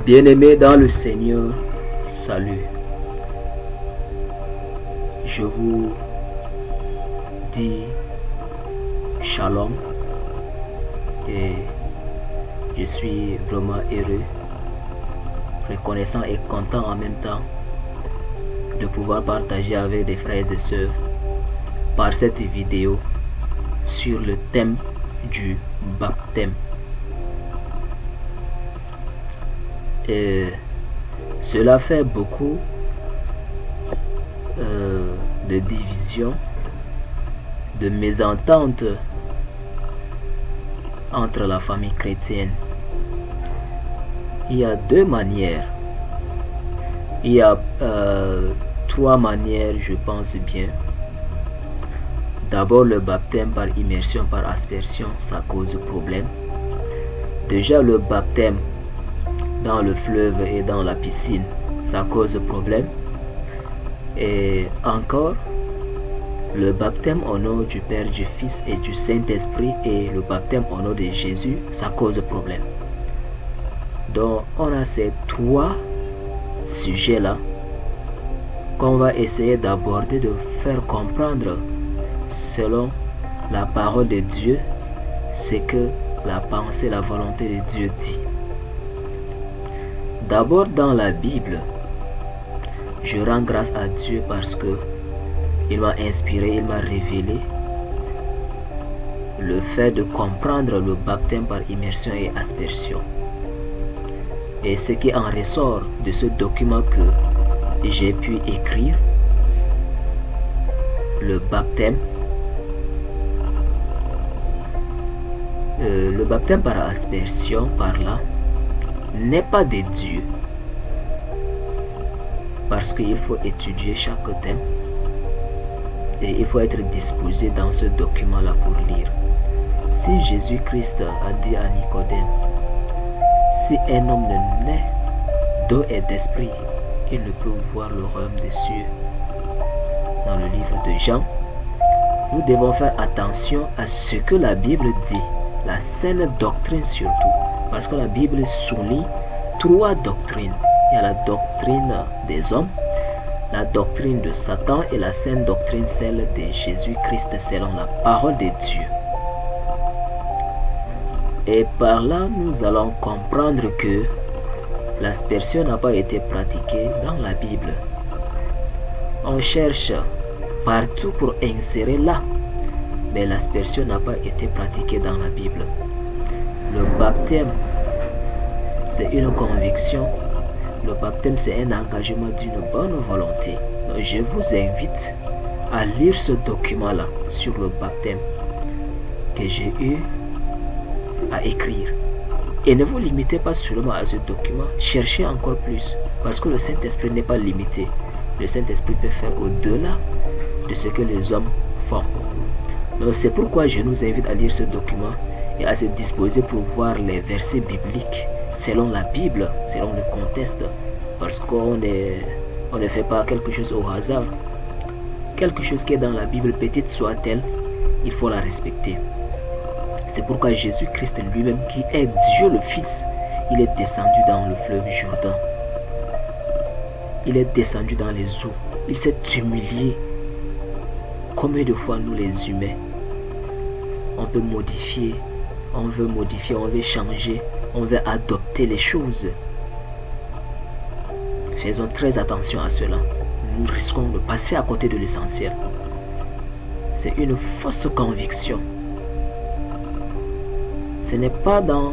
Bien-aimés dans le Seigneur, salut. Je vous dis shalom et je suis vraiment heureux, reconnaissant et content en même temps de pouvoir partager avec des frères et sœurs par cette vidéo sur le thème du baptême. Et cela fait beaucoup de divisions, de mésententes entre la famille chrétienne. Il y a deux manières. Il y a trois manières, je pense bien. D'abord, le baptême par immersion, par aspersion, ça cause problème. Déjà, le baptême dans le fleuve et dans la piscine, ça cause problème. Et encore, le baptême au nom du Père, du Fils et du Saint-Esprit et le baptême au nom de Jésus, ça cause problème. Donc, on a ces trois sujets-là qu'on va essayer d'aborder, de faire comprendre selon la parole de Dieu, ce que la pensée, la volonté de Dieu dit. D'abord, dans la Bible, je rends grâce à Dieu parce que il m'a inspiré, il m'a révélé le fait de comprendre le baptême par immersion et aspersion. Et ce qui en ressort de ce document que j'ai pu écrire, le baptême par aspersion, par là, n'est pas de Dieu. Parce qu'il faut étudier chaque thème et il faut être disposé dans ce document-là pour lire. Si Jésus-Christ a dit à Nicodème, si un homme ne naît d'eau et d'esprit, il ne peut voir le royaume des cieux. Dans le livre de Jean, nous devons faire attention à ce que la Bible dit, la saine doctrine surtout, parce que la Bible souligne trois doctrines. Il y a la doctrine des hommes, la doctrine de Satan et la saine doctrine, celle de Jésus-Christ selon la parole de Dieu. Et par là, nous allons comprendre que l'aspersion n'a pas été pratiquée dans la Bible. On cherche partout pour insérer là, mais l'aspersion n'a pas été pratiquée dans la Bible. Le baptême, c'est une conviction. Le baptême, c'est un engagement d'une bonne volonté. Donc, je vous invite à lire ce document-là sur le baptême que j'ai eu à écrire. Et ne vous limitez pas seulement à ce document, cherchez encore plus, parce que le Saint-Esprit n'est pas limité. Le Saint-Esprit peut faire au-delà de ce que les hommes font. Donc c'est pourquoi je nous invite à lire ce document et à se disposer pour voir les versets bibliques selon la Bible, selon le contexte, parce qu'on ne fait pas quelque chose au hasard. Quelque chose qui est dans la Bible, petite soit-elle, il faut la respecter. C'est pourquoi Jésus-Christ lui-même, qui est Dieu le Fils, il est descendu dans le fleuve Jourdain. Il est descendu dans les eaux. Il s'est humilié. Combien de fois nous les humains, on peut modifier, on veut changer, on veut adopter les choses. Faisons très attention à cela. Nous risquons de passer à côté de l'essentiel. C'est une fausse conviction. Ce n'est pas dans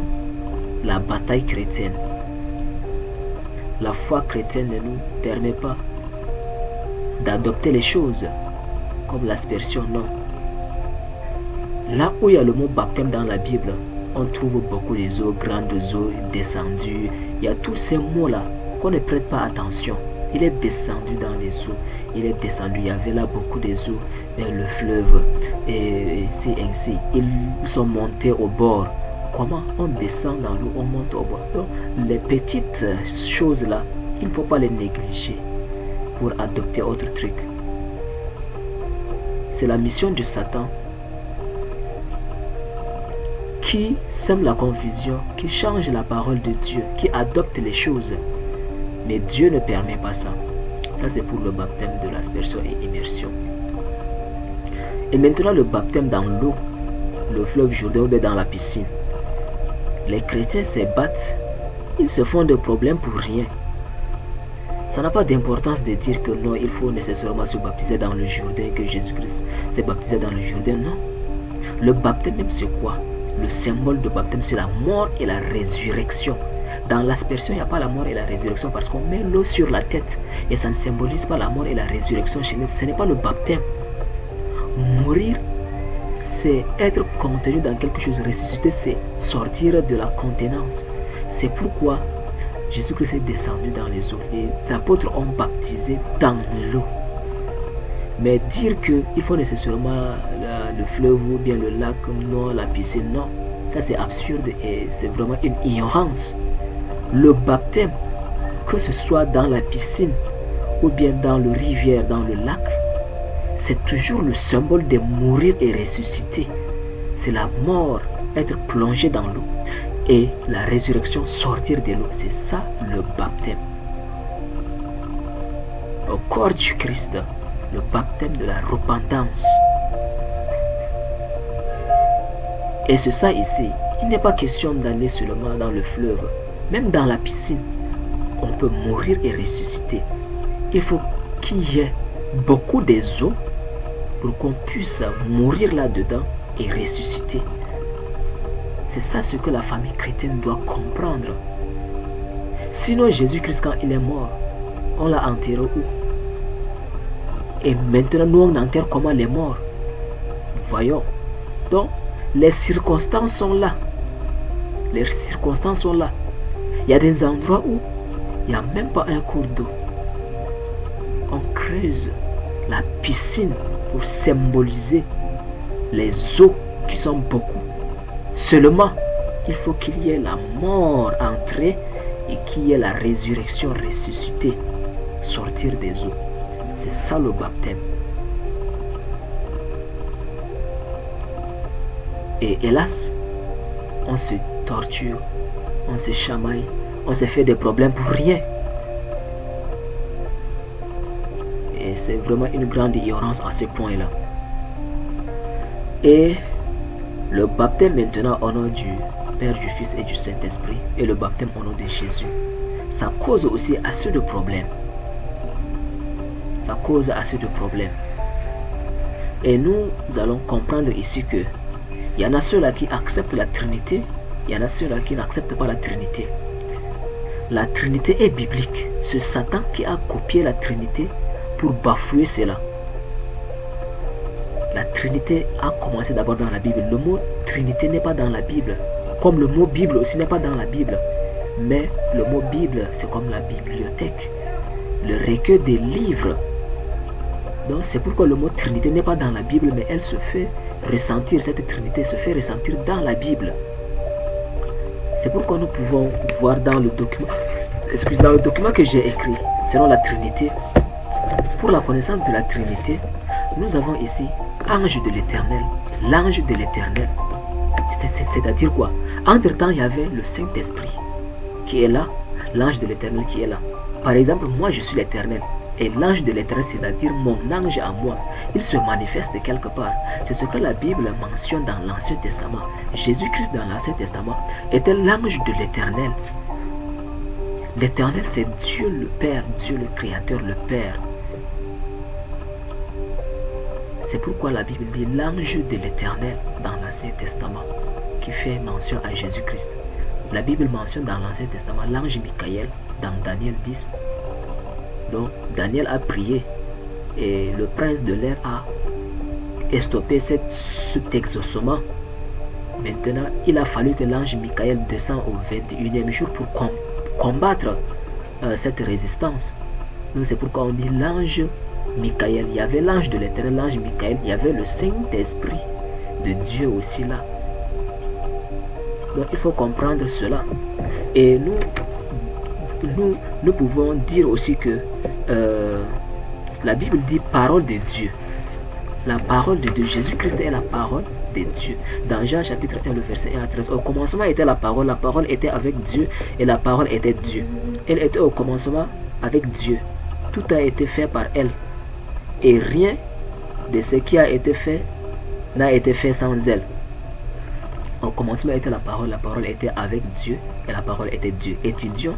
la bataille chrétienne. La foi chrétienne ne nous permet pas d'adopter les choses comme l'aspersion, non. Là où il y a le mot baptême dans la Bible, on trouve beaucoup les eaux, grandes eaux, descendues. Il y a tous ces mots-là qu'on ne prête pas attention. Il est descendu dans les eaux. Il est descendu. Il y avait là beaucoup des eaux, le fleuve, et ainsi. Ils sont montés au bord. Comment on descend dans l'eau, on monte au bord. Donc, les petites choses-là, il ne faut pas les négliger pour adopter autre truc. C'est la mission de Satan qui sème la confusion, qui change la parole de Dieu, qui adopte les choses. Mais Dieu ne permet pas ça. Ça, c'est pour le baptême de l'aspersion et immersion. Et maintenant, le baptême dans l'eau, le fleuve Jourdain ou dans la piscine. Les chrétiens se battent, ils se font des problèmes pour rien. Ça n'a pas d'importance de dire que non, il faut nécessairement se baptiser dans le Jourdain, que Jésus-Christ s'est baptisé dans le Jourdain. Non. Le baptême même, c'est quoi? Le symbole de baptême, c'est la mort et la résurrection. Dans l'aspersion, il n'y a pas la mort et la résurrection parce qu'on met l'eau sur la tête et ça ne symbolise pas la mort et la résurrection chez nous. Ce n'est pas le baptême. Mourir, c'est être contenu dans quelque chose. Ressusciter, c'est sortir de la contenance. C'est pourquoi Jésus-Christ est descendu dans les eaux. Les apôtres ont baptisé dans l'eau. Mais dire qu'il faut nécessairement le fleuve ou bien le lac, non, la piscine, non. Ça c'est absurde et c'est vraiment une ignorance. Le baptême, que ce soit dans la piscine ou bien dans le rivière, dans le lac, c'est toujours le symbole de mourir et ressusciter. C'est la mort, être plongé dans l'eau, et la résurrection, sortir de l'eau. C'est ça le baptême. Au corps du Christ, le baptême de la repentance. Et c'est ça ici. Il n'est pas question d'aller seulement dans le fleuve. Même dans la piscine, on peut mourir et ressusciter. Il faut qu'il y ait beaucoup d'eau pour qu'on puisse mourir là-dedans et ressusciter. C'est ça ce que la famille chrétienne doit comprendre. Sinon, Jésus-Christ, quand il est mort, on l'a enterré où? Et maintenant, nous, on enterre comment les morts? Voyons. Donc, les circonstances sont là. Les circonstances sont là. Il y a des endroits où il n'y a même pas un cours d'eau. On creuse la piscine pour symboliser les eaux qui sont beaucoup. Seulement, il faut qu'il y ait la mort entrée et qu'il y ait la résurrection ressuscitée, sortir des eaux. C'est ça le baptême. Et hélas, on se torture, on se chamaille, on se fait des problèmes pour rien. Et c'est vraiment une grande ignorance à ce point-là. Et le baptême maintenant au nom du Père, du Fils et du Saint-Esprit, et le baptême au nom de Jésus, ça cause aussi assez de problèmes. Ça cause assez de problèmes. Et nous allons comprendre ici que il y en a ceux-là qui acceptent la Trinité, il y en a ceux-là qui n'acceptent pas la Trinité. La Trinité est biblique. C'est Satan qui a copié la Trinité pour bafouer cela. La Trinité a commencé d'abord dans la Bible. Le mot Trinité n'est pas dans la Bible. Comme le mot Bible aussi n'est pas dans la Bible. Mais le mot Bible, c'est comme la bibliothèque. Le recueil des livres. Donc c'est pourquoi le mot Trinité n'est pas dans la Bible, mais elle se fait ressentir, cette Trinité se fait ressentir dans la Bible. C'est pourquoi nous pouvons voir dans le document, dans le document que j'ai écrit, selon la Trinité, pour la connaissance de la Trinité, nous avons ici ange de l'Éternel, l'ange de l'Éternel. C'est-à-dire quoi? Entre-temps, il y avait le Saint-Esprit qui est là, l'ange de l'Éternel qui est là. Par exemple, moi je suis l'Éternel. Et l'ange de l'Éternel, c'est-à-dire mon ange à moi, il se manifeste quelque part. C'est ce que la Bible mentionne dans l'Ancien Testament. Jésus-Christ dans l'Ancien Testament était l'ange de l'Éternel. L'Éternel, c'est Dieu le Père, Dieu le Créateur, le Père. C'est pourquoi la Bible dit l'ange de l'Éternel dans l'Ancien Testament, qui fait mention à Jésus-Christ. La Bible mentionne dans l'Ancien Testament l'ange Michael dans Daniel 10. Donc Daniel a prié et le prince de l'air a stoppé cet exaucement. Maintenant, il a fallu que l'ange Michael descende au 21e jour pour combattre cette résistance. Donc c'est pourquoi on dit l'ange Michael. Il y avait l'ange de l'Éternel, l'ange Michael, il y avait le Saint-Esprit de Dieu aussi là. Donc il faut comprendre cela. Et nous pouvons dire aussi que la Bible dit parole de Dieu. La parole de Dieu, Jésus-Christ est la parole de Dieu. Dans Jean chapitre 1, le verset 1 à 13, au commencement était la parole était avec Dieu et la parole était Dieu. Elle était au commencement avec Dieu. Tout a été fait par elle. Et rien de ce qui a été fait n'a été fait sans elle. Au commencement était la parole était avec Dieu et la parole était Dieu. Étudions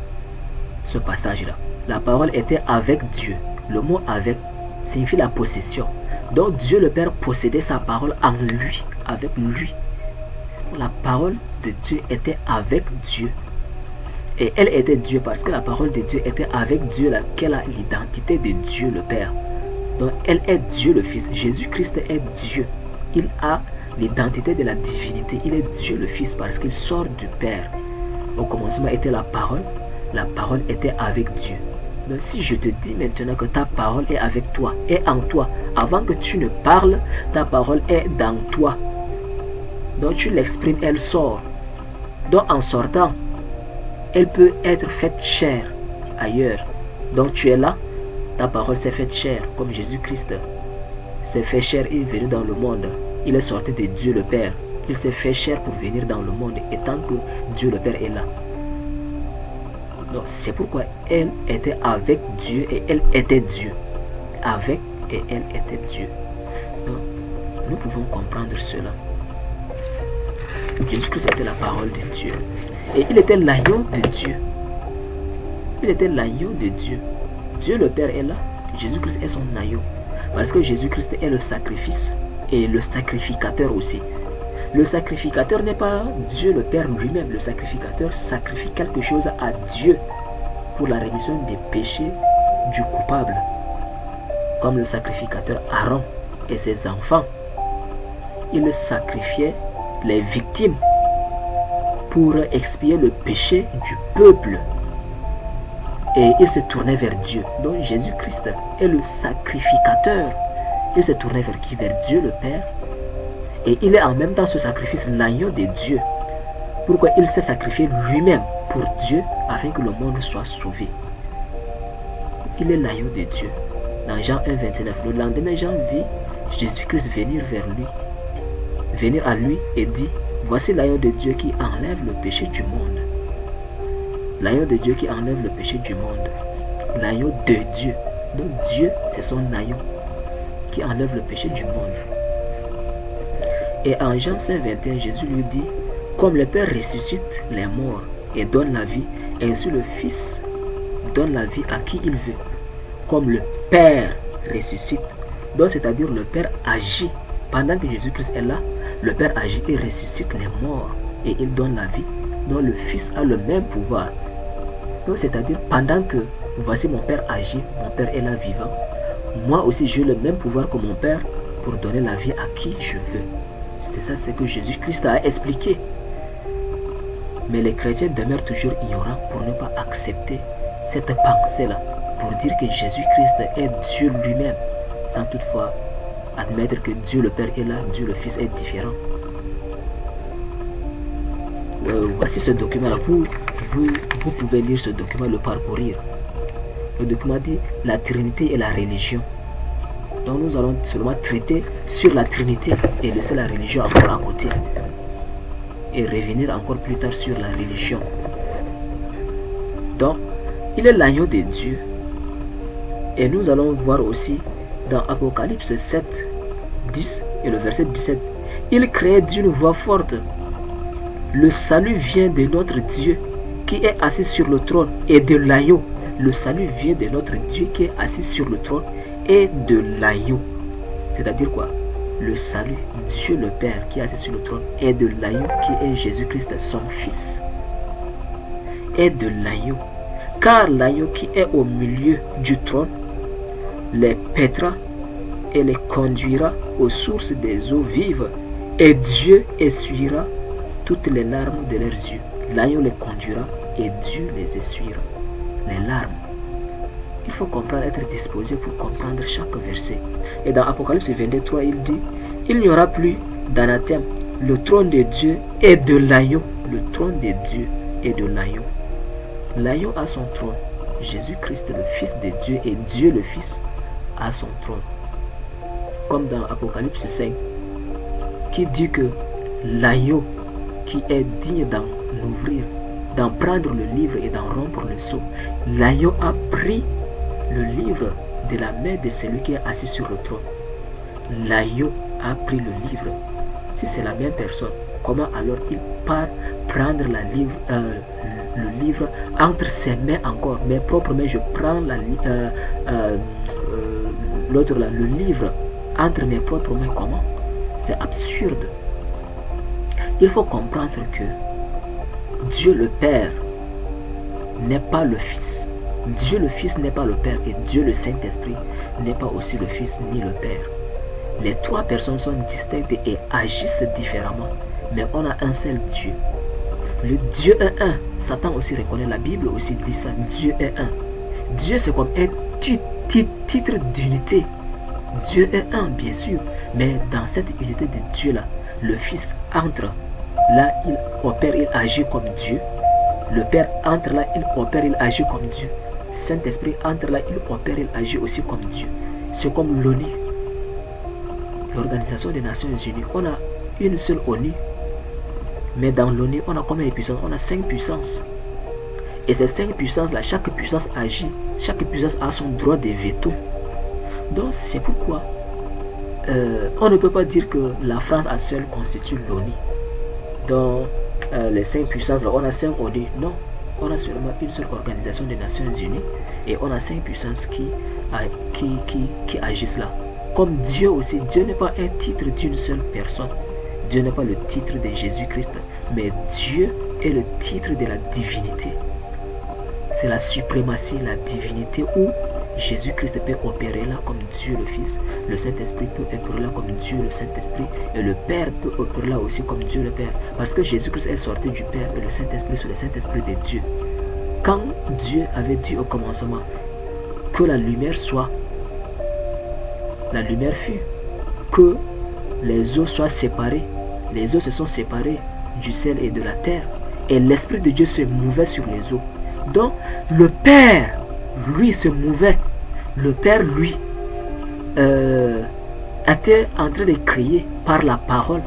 ce passage-là. La parole était avec Dieu. Le mot avec signifie la possession. Donc Dieu le Père possédait sa parole en lui, avec lui. La parole de Dieu était avec Dieu. Et elle était Dieu parce que la parole de Dieu était avec Dieu, laquelle a l'identité de Dieu le Père. Donc elle est Dieu le Fils. Jésus-Christ est Dieu. Il a l'identité de la divinité. Il est Dieu le Fils parce qu'il sort du Père. Au commencement était la parole était avec Dieu. Donc si je te dis maintenant que ta parole est avec toi, est en toi, avant que tu ne parles, ta parole est dans toi. Donc tu l'exprimes, elle sort. Donc en sortant, elle peut être faite chair ailleurs. Donc tu es là, ta parole s'est faite chair, comme Jésus-Christ s'est fait chair et est venu dans le monde. Il est sorti de Dieu le Père. Il s'est fait chair pour venir dans le monde, et tant que Dieu le Père est là. Donc c'est pourquoi elle était avec Dieu et elle était Dieu. Avec et elle était Dieu. Donc nous pouvons comprendre cela. Jésus-Christ était la parole de Dieu. Et il était l'agneau de Dieu. Il était l'agneau de Dieu. Dieu le Père est là. Jésus-Christ est son agneau. Parce que Jésus-Christ est le sacrifice et le sacrificateur aussi. Le sacrificateur n'est pas Dieu le Père lui-même. Le sacrificateur sacrifie quelque chose à Dieu pour la rémission des péchés du coupable. Comme le sacrificateur Aaron et ses enfants. Il sacrifiait les victimes pour expier le péché du peuple. Et il se tournait vers Dieu. Donc Jésus-Christ est le sacrificateur. Il se tournait vers qui? Vers Dieu le Père. Et il est en même temps ce sacrifice, l'agneau de Dieu. Pourquoi il s'est sacrifié lui-même pour Dieu afin que le monde soit sauvé. Il est l'agneau de Dieu. Dans Jean 1, 29, le lendemain, Jean vit Jésus-Christ venir vers lui. Venir à lui et dit, voici l'agneau de Dieu qui enlève le péché du monde. L'agneau de Dieu qui enlève le péché du monde. L'agneau de Dieu. Donc Dieu, c'est son agneau qui enlève le péché du monde. Et en Jean 5, 21, Jésus lui dit, comme le Père ressuscite les morts et donne la vie, ainsi le Fils donne la vie à qui il veut. Comme le Père ressuscite, donc c'est-à-dire le Père agit. Pendant que Jésus-Christ est là, le Père agit et ressuscite les morts et il donne la vie. Donc le Fils a le même pouvoir. Donc c'est-à-dire pendant que voici mon Père agit, mon Père est là vivant, moi aussi j'ai le même pouvoir que mon Père pour donner la vie à qui je veux. C'est ça ce que Jésus-Christ a expliqué. Mais les chrétiens demeurent toujours ignorants pour ne pas accepter cette pensée-là, pour dire que Jésus-Christ est Dieu lui-même, sans toutefois admettre que Dieu le Père est là, Dieu le Fils est différent. Voici ce document-là. Vous pouvez lire ce document, le parcourir. Le document dit la Trinité et la religion. Donc nous allons seulement traiter sur la Trinité et laisser la religion encore à côté. Et revenir encore plus tard sur la religion. Donc, il est l'agneau de Dieu. Et nous allons voir aussi dans Apocalypse 7, 10 et le verset 17. Il criait d'une voix forte, le salut vient de notre Dieu qui est assis sur le trône et de l'agneau. Le salut vient de notre Dieu qui est assis sur le trône et de l'agneau. C'est-à-dire quoi? Le salut, Dieu le Père qui est assis sur le trône et de l'agneau qui est Jésus-Christ son Fils. Et de l'agneau. Car l'agneau qui est au milieu du trône les pètera et les conduira aux sources des eaux vives, et Dieu essuiera toutes les larmes de leurs yeux. L'agneau les conduira et Dieu les essuiera. Les larmes. Il faut comprendre, être disposé pour comprendre chaque verset. Et dans Apocalypse 22, il dit, il n'y aura plus d'anathème. Le trône de Dieu est de l'agneau. Le trône de Dieu est de l'agneau. L'agneau a son trône. Jésus-Christ, le Fils de Dieu, et Dieu le Fils a son trône. Comme dans Apocalypse 5, qui dit que l'agneau qui est digne d'en ouvrir, d'en prendre le livre et d'en rompre le sceau, l'agneau a pris le livre de la main de celui qui est assis sur le trône. L'agneau a pris le livre. Si c'est la même personne, comment alors il part prendre le livre entre ses mains encore, mes propres mains, je prends l'autre là, le livre entre mes propres mains, comment? C'est absurde. Il faut comprendre que Dieu le Père n'est pas le Fils. Dieu le Fils n'est pas le Père et Dieu le Saint-Esprit n'est pas aussi le Fils ni le Père. Les trois personnes sont distinctes et agissent différemment, mais on a un seul Dieu. Le Dieu est un. Satan aussi reconnaît, la Bible aussi dit ça, Dieu est un. Dieu c'est comme un titre d'unité. Dieu est un, bien sûr, mais dans cette unité de Dieu là, le Fils entre. Là, il opère, il agit comme Dieu. Le Père entre là, il opère, il agit comme Dieu. Le Saint-Esprit entre là, il opère, il agit aussi comme Dieu. C'est comme l'ONU, l'Organisation des Nations Unies. On a une seule ONU. Mais dans l'ONU, on a combien de puissances? On a 5 puissances. Et ces 5 puissances-là, chaque puissance agit. Chaque puissance a son droit de veto. Donc c'est pourquoi on ne peut pas dire que la France à seule constitue l'ONU. Dans les 5 puissances, là, on a 5 ONU. Non, on a seulement une seule organisation des Nations Unies. Et on a 5 puissances qui agissent là. Comme Dieu aussi, Dieu n'est pas un titre d'une seule personne. Dieu n'est pas le titre de Jésus-Christ, mais Dieu est le titre de la divinité. C'est la suprématie, la divinité où Jésus-Christ peut opérer là comme Dieu le Fils. Le Saint-Esprit peut opérer là comme Dieu le Saint-Esprit. Et le Père peut opérer là aussi comme Dieu le Père. Parce que Jésus-Christ est sorti du Père et le Saint-Esprit c'est le Saint-Esprit de Dieu. Quand Dieu avait dit au commencement que la lumière soit, la lumière fut. Que les eaux soient séparées. Les eaux se sont séparées du ciel et de la terre. Et l'Esprit de Dieu se mouvait sur les eaux. Donc, le Père, lui, se mouvait. Le Père, lui, était en train de créer par la parole.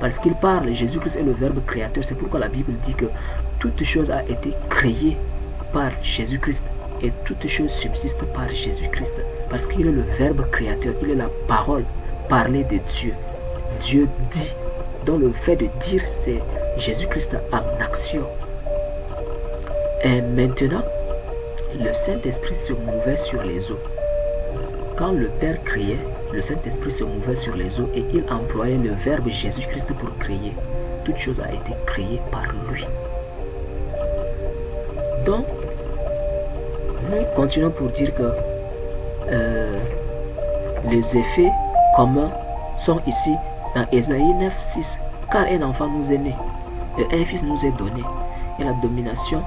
Parce qu'il parle, Jésus-Christ est le Verbe créateur. C'est pourquoi la Bible dit que toute chose a été créée par Jésus-Christ. Et toute chose subsiste par Jésus-Christ. Parce qu'il est le Verbe créateur. Il est la parole parlée de Dieu. Dieu dit. Donc le fait de dire, c'est Jésus-Christ en action. Et maintenant, le Saint-Esprit se mouvait sur les eaux. Quand le Père criait, le Saint-Esprit se mouvait sur les eaux et il employait le verbe Jésus-Christ pour créer. Toute chose a été créée par lui. Donc, nous continuons pour dire que les effets communs sont ici dans Ésaïe 9, 6. Car un enfant nous est né, et un fils nous est donné, et la domination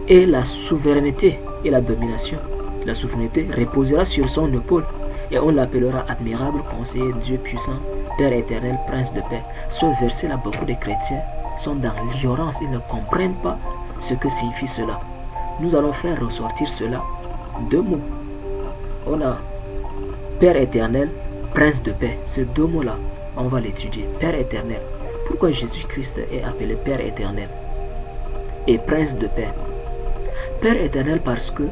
et la souveraineté et la domination, la souveraineté reposera sur son épaule, et on l'appellera admirable conseiller, Dieu puissant, Père éternel, prince de paix. Ce verset-là, beaucoup de chrétiens sont dans l'ignorance, ils ne comprennent pas ce que signifie cela. Nous allons faire ressortir cela, 2 mots. On a Père éternel, prince de paix. Ces 2 mots-là, on va l'étudier. Père éternel. Pourquoi Jésus-Christ est appelé Père éternel et prince de paix? Père éternel parce que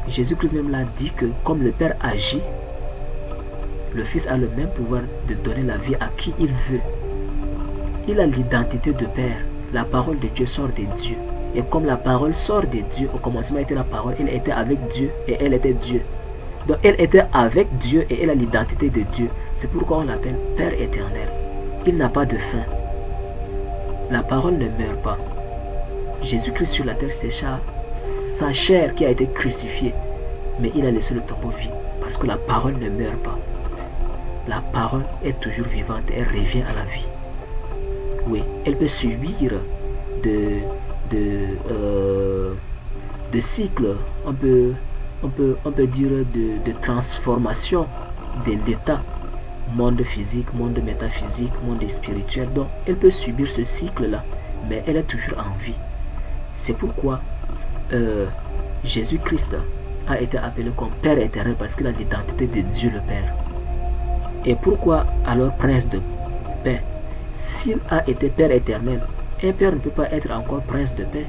Jésus-Christ même l'a dit que comme le Père agit, le Fils a le même pouvoir de donner la vie à qui il veut. Il a l'identité de Père. La parole de Dieu sort de Dieu. Et comme la parole sort de Dieu, au commencement était la parole, elle était avec Dieu et elle était Dieu. Donc elle était avec Dieu et elle a l'identité de Dieu. C'est pourquoi on l'appelle Père éternel. Il n'a pas de fin. La parole ne meurt pas. Jésus-Christ sur la terre, c'est sa chair qui a été crucifiée. Mais il a laissé le tombeau vide. Parce que la parole ne meurt pas. La parole est toujours vivante. Elle revient à la vie. Oui, elle peut subir de cycles. On peut dire de transformation de l'état. Monde physique, monde métaphysique, monde spirituel. Donc, elle peut subir ce cycle-là, mais elle est toujours en vie. C'est pourquoi Jésus-Christ a été appelé comme Père éternel parce qu'il a l'identité de Dieu le Père. Et pourquoi alors prince de paix? S'il a été Père éternel, un Père ne peut pas être encore prince de paix.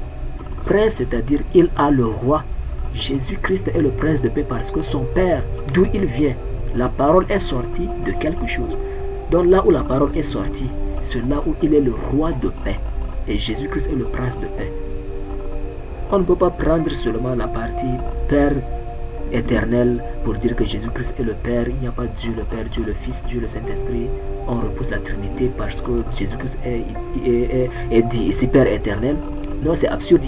Prince, c'est-à-dire il a le roi. Jésus-Christ est le prince de paix parce que son Père, d'où il vient, la parole est sortie de quelque chose. Donc là où la parole est sortie, c'est là où il est le roi de paix. Et Jésus-Christ est le prince de paix. On ne peut pas prendre seulement la partie Père éternel pour dire que Jésus-Christ est le Père. Il n'y a pas Dieu le Père, Dieu le Fils, Dieu le Saint-Esprit. On repousse la Trinité parce que Jésus-Christ est dit ici Père éternel. Non, c'est absurde.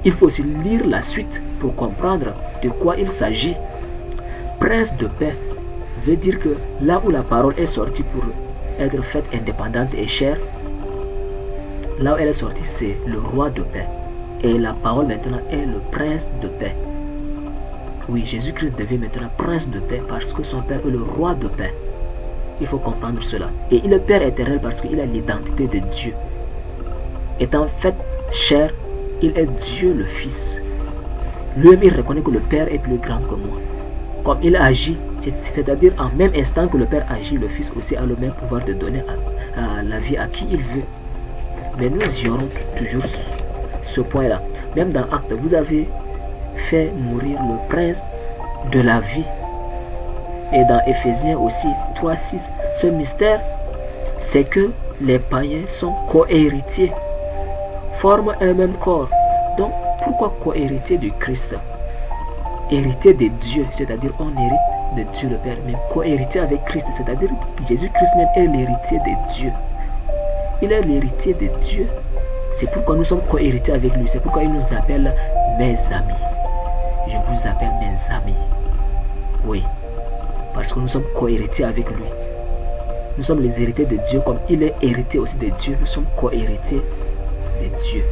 Il faut aussi lire la suite pour comprendre de quoi il s'agit. Prince de paix veut dire que là où la parole est sortie pour être faite indépendante et chère, là où elle est sortie, c'est le roi de paix. Et la parole maintenant est le prince de paix. Oui, Jésus-Christ devient maintenant prince de paix parce que son Père est le roi de paix. Il faut comprendre cela. Et il est Père éternel parce qu'il a l'identité de Dieu. Étant fait chair, il est Dieu le Fils. Lui-même, il reconnaît que le Père est plus grand que moi. Comme il agit, c'est-à-dire en même instant que le Père agit, le Fils aussi a le même pouvoir de donner à la vie à qui il veut. Mais nous y aurons toujours ce point-là. Même dans Actes, vous avez fait mourir le prince de la vie. Et dans Éphésiens aussi 3:6, ce mystère, c'est que les païens sont co-héritiers, forment un même corps. Donc, pourquoi co-héritier du Christ? Héritier de Dieu, c'est-à-dire on hérite de Dieu le Père, mais co-héritier avec Christ, c'est-à-dire Jésus-Christ même est l'héritier de Dieu. Il est l'héritier de Dieu. C'est pourquoi nous sommes co-héritiers avec lui. C'est pourquoi il nous appelle mes amis. Je vous appelle mes amis. Oui, parce que nous sommes co-héritiers avec lui. Nous sommes les héritiers de Dieu comme il est héritier aussi de Dieu. Nous sommes co-héritiers de Dieu.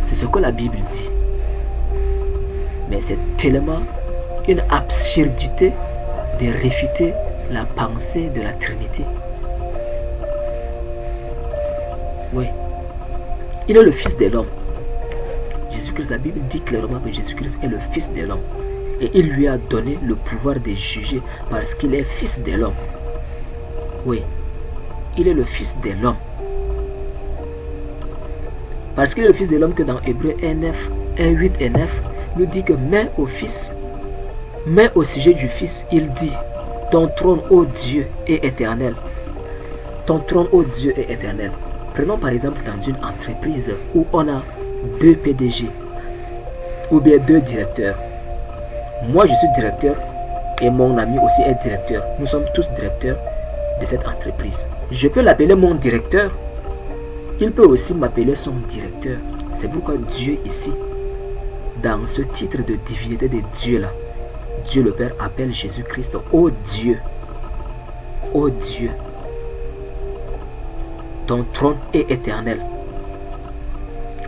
C'est ce que la Bible dit. Mais c'est tellement une absurdité de réfuter la pensée de la Trinité. Oui. Il est le Fils de l'homme. Jésus-Christ, la Bible dit clairement que Jésus-Christ est le Fils de l'homme. Et il lui a donné le pouvoir de juger parce qu'il est Fils de l'homme. Oui. Il est le Fils de l'homme. Parce qu'il est le Fils de l'homme que dans Hébreux 1:8 et 9, nous dit que mais au Fils, mais au sujet du Fils, il dit, ton trône, ô Dieu, est éternel. Ton trône, ô Dieu, est éternel. Prenons par exemple dans une entreprise où on a 2 PDG ou bien 2 directeurs. Moi, je suis directeur et mon ami aussi est directeur. Nous sommes tous directeurs de cette entreprise. Je peux l'appeler mon directeur. Il peut aussi m'appeler son directeur. C'est pourquoi Dieu ici, dans ce titre de divinité de Dieu là, Dieu le Père appelle Jésus-Christ ô Dieu. Ô Dieu. Ton trône est éternel.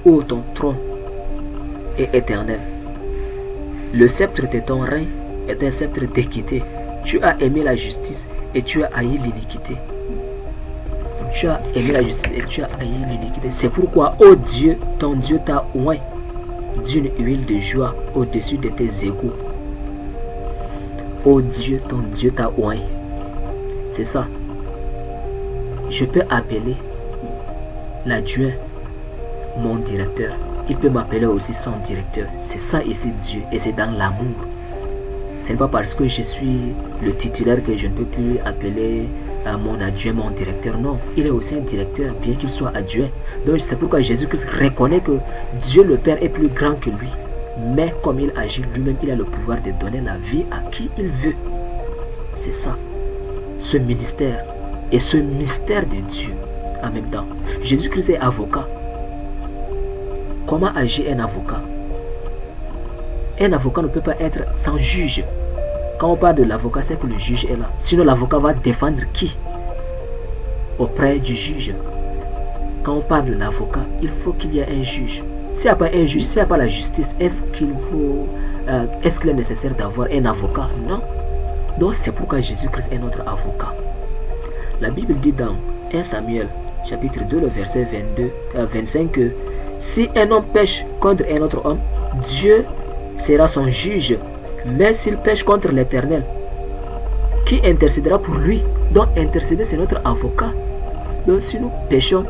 Ô ton trône est éternel. Le sceptre de ton règne est un sceptre d'équité. Tu as aimé la justice et tu as haï l'iniquité. Tu as aimé la justice et tu as haï l'iniquité. C'est pourquoi, ô Dieu, ton Dieu t'a oint d'une huile de joie au-dessus de tes égouts. Ô Dieu, ton Dieu t'a oint. C'est ça. Je peux appeler l'adjoint mon directeur. Il peut m'appeler aussi son directeur. C'est ça ici Dieu. Et c'est dans l'amour. Ce n'est pas parce que je suis le titulaire que je ne peux plus appeler mon adjoint mon directeur. Non, il est aussi un directeur, bien qu'il soit adjoint. Donc c'est pourquoi Jésus-Christ reconnaît que Dieu le Père est plus grand que lui. Mais comme il agit lui-même, il a le pouvoir de donner la vie à qui il veut. C'est ça. Ce ministère et ce mystère de Dieu en même temps. Jésus-Christ est avocat. Comment agit un avocat? Un avocat ne peut pas être sans juge. Quand on parle de l'avocat, c'est que le juge est là. Sinon, l'avocat va défendre qui? Auprès du juge. Quand on parle de l'avocat, il faut qu'il y ait un juge. S'il n'y a pas un juge, s'il n'y a pas la justice, est-ce qu'il est nécessaire d'avoir un avocat? Non. Donc c'est pourquoi Jésus-Christ est notre avocat. La Bible dit dans 1 Samuel, chapitre 2, le verset 25, que si un homme pêche contre un autre homme, Dieu sera son juge. Mais s'il pêche contre l'Éternel, qui intercédera pour lui. Donc intercéder, c'est notre avocat. Donc si nous péchons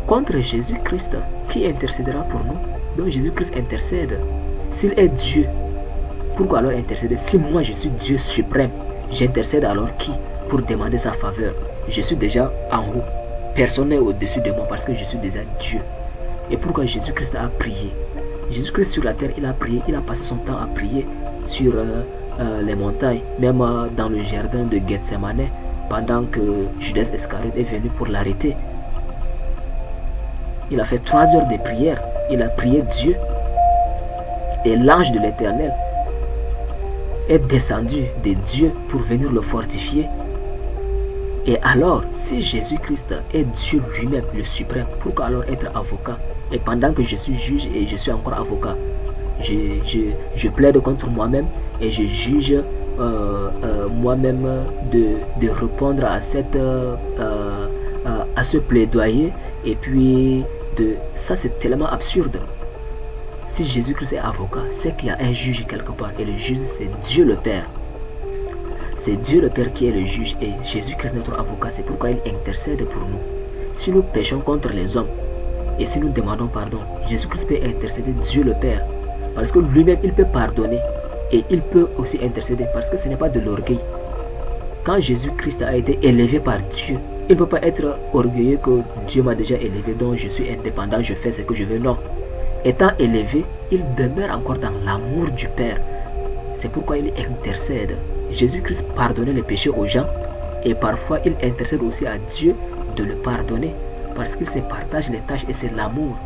contre Jésus-Christ, qui intercédera pour nous? Donc Jésus-Christ intercède. S'il est Dieu, pourquoi alors intercéder? Si moi je suis Dieu suprême, j'intercède alors qui pour demander sa faveur? Je suis déjà en haut. Personne n'est au-dessus de moi parce que je suis déjà Dieu. Et pourquoi Jésus-Christ a prié? Jésus-Christ sur la terre, il a prié, il a passé son temps à prier sur les montagnes, même dans le jardin de Gethsemane, pendant que Judas Iscariote est venu pour l'arrêter. Il a fait 3 heures de prière, il a prié Dieu. Et l'ange de l'Éternel est descendu de Dieu pour venir le fortifier. Et alors, si Jésus-Christ est Dieu lui-même, le suprême, pourquoi alors être avocat? Et pendant que je suis juge et je suis encore avocat, je plaide contre moi-même et je juge moi-même de répondre à ce plaidoyer. Et puis, ça c'est tellement absurde. Si Jésus-Christ est avocat, c'est qu'il y a un juge quelque part. Et le juge, c'est Dieu le Père. C'est Dieu le Père qui est le juge. Et Jésus-Christ, notre avocat, c'est pourquoi il intercède pour nous. Si nous péchons contre les hommes, et si nous demandons pardon, Jésus-Christ peut intercéder Dieu le Père. Parce que lui-même, il peut pardonner. Et il peut aussi intercéder. Parce que ce n'est pas de l'orgueil. Quand Jésus-Christ a été élevé par Dieu, il ne peut pas être orgueilleux que Dieu m'a déjà élevé, donc je suis indépendant, je fais ce que je veux. Non. Étant élevé, il demeure encore dans l'amour du Père. C'est pourquoi il intercède. Jésus-Christ pardonnait les péchés aux gens et parfois il intercède aussi à Dieu de le pardonner parce qu'il se partage les tâches et c'est l'amour.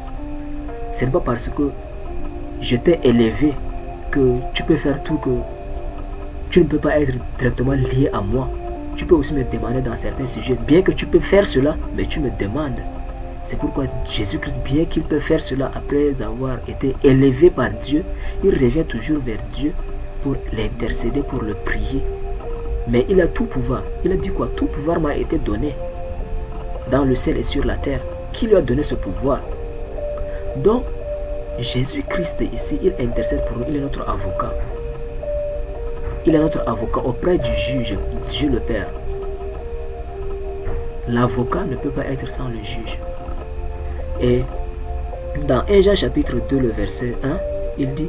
Ce n'est pas parce que je t'ai élevé que tu peux faire tout, que tu ne peux pas être directement lié à moi. Tu peux aussi me demander dans certains sujets, bien que tu peux faire cela, mais tu me demandes. C'est pourquoi Jésus-Christ, bien qu'il peut faire cela après avoir été élevé par Dieu, il revient toujours vers Dieu pour l'intercéder, pour le prier. Mais il a tout pouvoir. Il a dit quoi? Tout pouvoir m'a été donné dans le ciel et sur la terre. Qui lui a donné ce pouvoir? Donc, Jésus-Christ ici, il intercède pour nous. Il est notre avocat. Il est notre avocat auprès du juge, Dieu le Père. L'avocat ne peut pas être sans le juge. Et dans 1 Jean chapitre 2, le verset 1, il dit: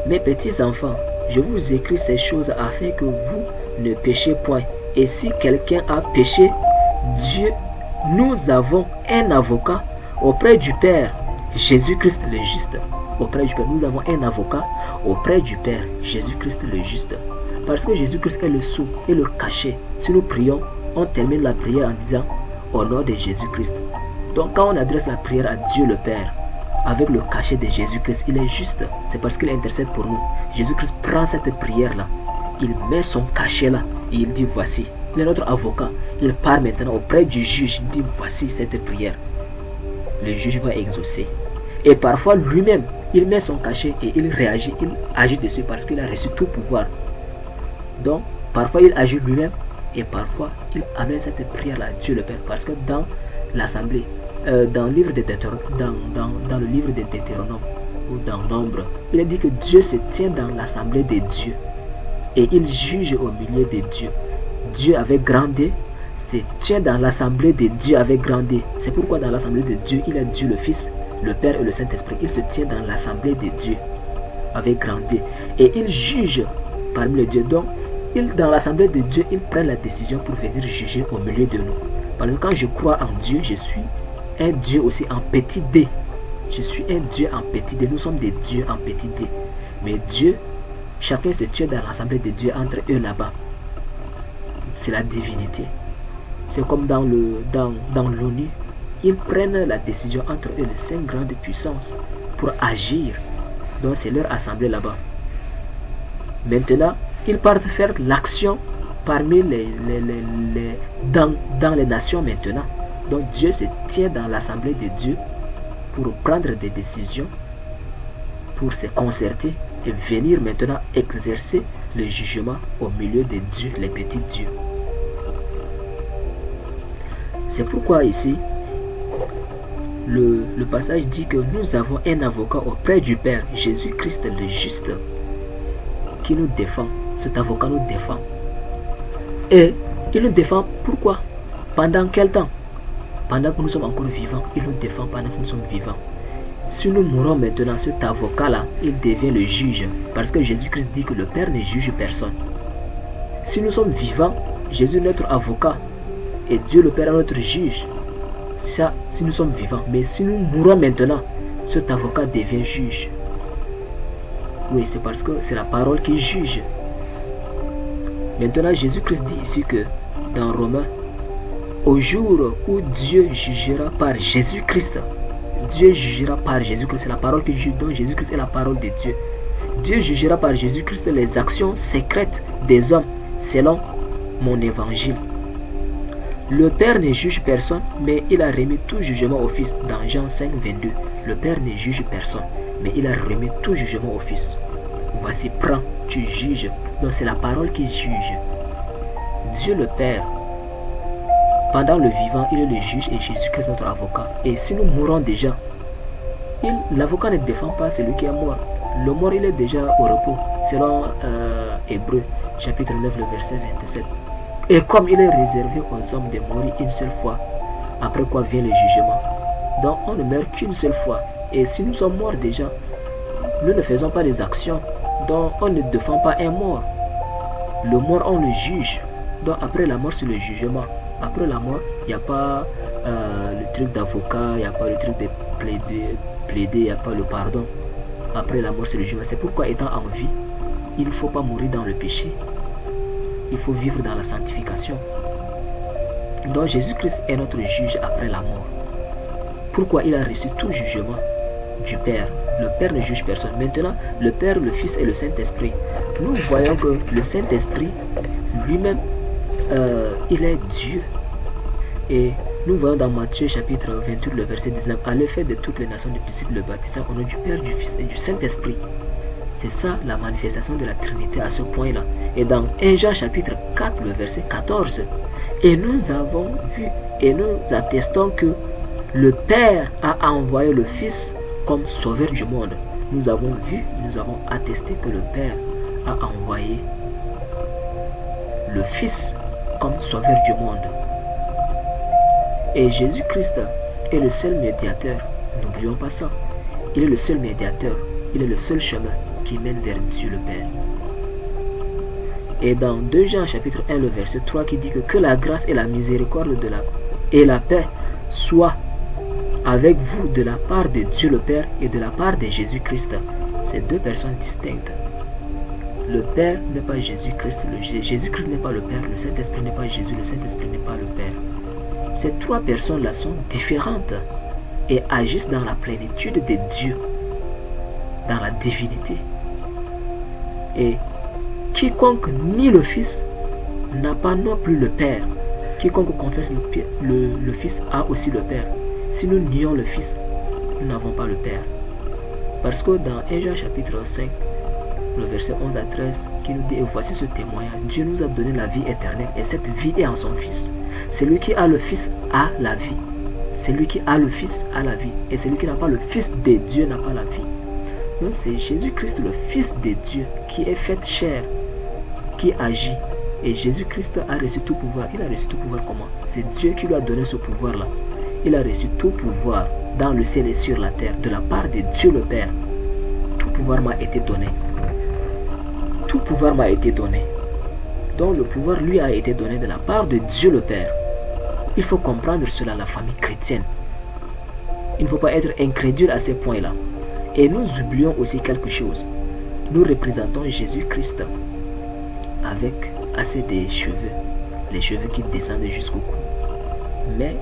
mes petits enfants, je vous écris ces choses afin que vous ne péchez point. Et si quelqu'un a péché, Dieu, nous avons un avocat auprès du Père, Jésus-Christ le juste. Auprès du Père, nous avons un avocat auprès du Père, Jésus-Christ le juste. Parce que Jésus-Christ est le sceau et le cachet. Si nous prions, on termine la prière en disant au nom de Jésus-Christ. Donc quand on adresse la prière à Dieu le Père, avec le cachet de Jésus-Christ, il est juste. C'est parce qu'il intercède pour nous. Jésus-Christ prend cette prière-là, il met son cachet là, et il dit voici. Il est notre avocat. Il part maintenant auprès du juge, il dit voici cette prière. Le juge va exaucer. Et parfois lui-même, il met son cachet et il réagit, il agit dessus parce qu'il a reçu tout pouvoir. Donc, parfois il agit lui-même et parfois il amène cette prière-là à Dieu le Père. Parce que dans l'assemblée, dans le livre de Deutéronome ou dans Nombre, il a dit que Dieu se tient dans l'assemblée des dieux et il juge au milieu des dieux. Dieu avec grand D se tient dans l'assemblée des dieux avec grand D. C'est pourquoi dans l'assemblée de Dieu, il a Dieu le Fils, le Père et le Saint-Esprit. Il se tient dans l'assemblée des dieux avec grand D et il juge parmi les dieux. Donc, dans l'assemblée de Dieu, il prend la décision pour venir juger au milieu de nous. Parce que quand je crois en Dieu, je suis un Dieu aussi en petit d. Je suis un Dieu en petit d. Nous sommes des dieux en petit d. Mais Dieu, chacun se tient dans l'assemblée de Dieu entre eux là-bas. C'est la divinité. C'est comme dans l'ONU. Ils prennent la décision entre eux, les 5 grandes puissances, pour agir. Donc c'est leur assemblée là-bas. Maintenant, ils partent faire l'action parmi dans les nations maintenant. Donc Dieu se tient dans l'assemblée de Dieu pour prendre des décisions, pour se concerter et venir maintenant exercer le jugement au milieu des dieux, les petits dieux. C'est pourquoi ici, le passage dit que nous avons un avocat auprès du Père, Jésus-Christ le juste, qui nous défend. Cet avocat nous défend. Et il nous défend pourquoi? Pendant quel temps? Pendant que nous sommes encore vivants, il nous défend pendant que nous sommes vivants. Si nous mourons maintenant, cet avocat-là, il devient le juge. Parce que Jésus-Christ dit que le Père ne juge personne. Si nous sommes vivants, Jésus est notre avocat. Et Dieu le Père est notre juge. Ça, si nous sommes vivants. Mais si nous mourons maintenant, cet avocat devient juge. Oui, c'est parce que c'est la parole qui juge. Maintenant, Jésus-Christ dit ici que dans Romains, au jour où Dieu jugera par Jésus-Christ, Dieu jugera par Jésus-Christ, c'est la parole qui juge, donc Jésus-Christ est la parole de Dieu. Dieu jugera par Jésus-Christ les actions secrètes des hommes, selon mon évangile. Le Père ne juge personne, mais il a remis tout jugement au Fils, dans Jean 5, 22. Le Père ne juge personne, mais il a remis tout jugement au Fils. Voici, prends, tu juges. Donc c'est la parole qui juge. Dieu le Père, pendant le vivant, il est le juge et Jésus-Christ notre avocat. Et si nous mourons déjà, l'avocat ne défend pas celui qui est mort. Le mort, il est déjà au repos, selon Hébreux, chapitre 9, le verset 27. Et comme il est réservé aux hommes de mourir une seule fois, après quoi vient le jugement. Donc on ne meurt qu'une seule fois. Et si nous sommes morts déjà, nous ne faisons pas des actions. Donc on ne défend pas un mort. Le mort, on le juge. Donc après la mort, c'est le jugement. Après la mort, il n'y a pas le truc d'avocat, il n'y a pas le truc de plaider, il n'y a pas le pardon. Après la mort, c'est le jugement. C'est pourquoi, étant en vie, il ne faut pas mourir dans le péché. Il faut vivre dans la sanctification. Donc Jésus-Christ est notre juge après la mort. Pourquoi il a reçu tout jugement du Père. Le Père ne juge personne. Maintenant, le Père, le Fils et le Saint-Esprit. Nous voyons que le Saint-Esprit lui-même, il est Dieu. Et nous voyons dans Matthieu chapitre 28, le verset 19, à l'effet de toutes les nations du disciples le baptisant au nom du Père, du Fils et du Saint-Esprit. C'est ça la manifestation de la Trinité à ce point-là. Et dans 1 Jean chapitre 4, le verset 14, et nous avons vu et nous attestons que le Père a envoyé le Fils comme sauveur du monde. Nous avons vu, nous avons attesté que le Père a envoyé le Fils comme sauveur du monde. Et Jésus-Christ est le seul médiateur. N'oublions pas ça. Il est le seul médiateur. Il est le seul chemin qui mène vers Dieu le Père. Et dans 2 Jean chapitre 1, le verset 3 qui dit que la grâce et la miséricorde et la paix soient avec vous de la part de Dieu le Père et de la part de Jésus-Christ. C'est deux personnes distinctes. Le Père n'est pas Jésus-Christ, Jésus-Christ n'est pas le Père, le Saint-Esprit n'est pas Jésus, le Saint-Esprit n'est pas le Père. Ces trois personnes-là sont différentes et agissent dans la plénitude de Dieu, dans la divinité. Et quiconque nie le Fils n'a pas non plus le Père. Quiconque confesse le Fils a aussi le Père. Si nous nions le Fils, nous n'avons pas le Père. Parce que dans 1 Jean chapitre 5, le verset 11 à 13, qui nous dit, et voici ce témoignage, Dieu nous a donné la vie éternelle, et cette vie est en son Fils. Celui qui a le Fils a la vie. Celui qui a le Fils a la vie. Et celui qui n'a pas le Fils de Dieu n'a pas la vie. Donc c'est Jésus-Christ, le Fils de Dieu, qui est fait chair, qui agit. Et Jésus-Christ a reçu tout pouvoir. Il a reçu tout pouvoir comment? C'est Dieu qui lui a donné ce pouvoir-là. Il a reçu tout pouvoir dans le ciel et sur la terre, de la part de Dieu le Père. Tout pouvoir m'a été donné. Tout pouvoir m'a été donné. Donc le pouvoir lui a été donné de la part de Dieu le Père. Il faut comprendre cela, la famille chrétienne. Il ne faut pas être incrédule à ce point-là. Et nous oublions aussi quelque chose. Nous représentons Jésus-Christ avec assez de cheveux. Les cheveux qui descendent jusqu'au cou. Mais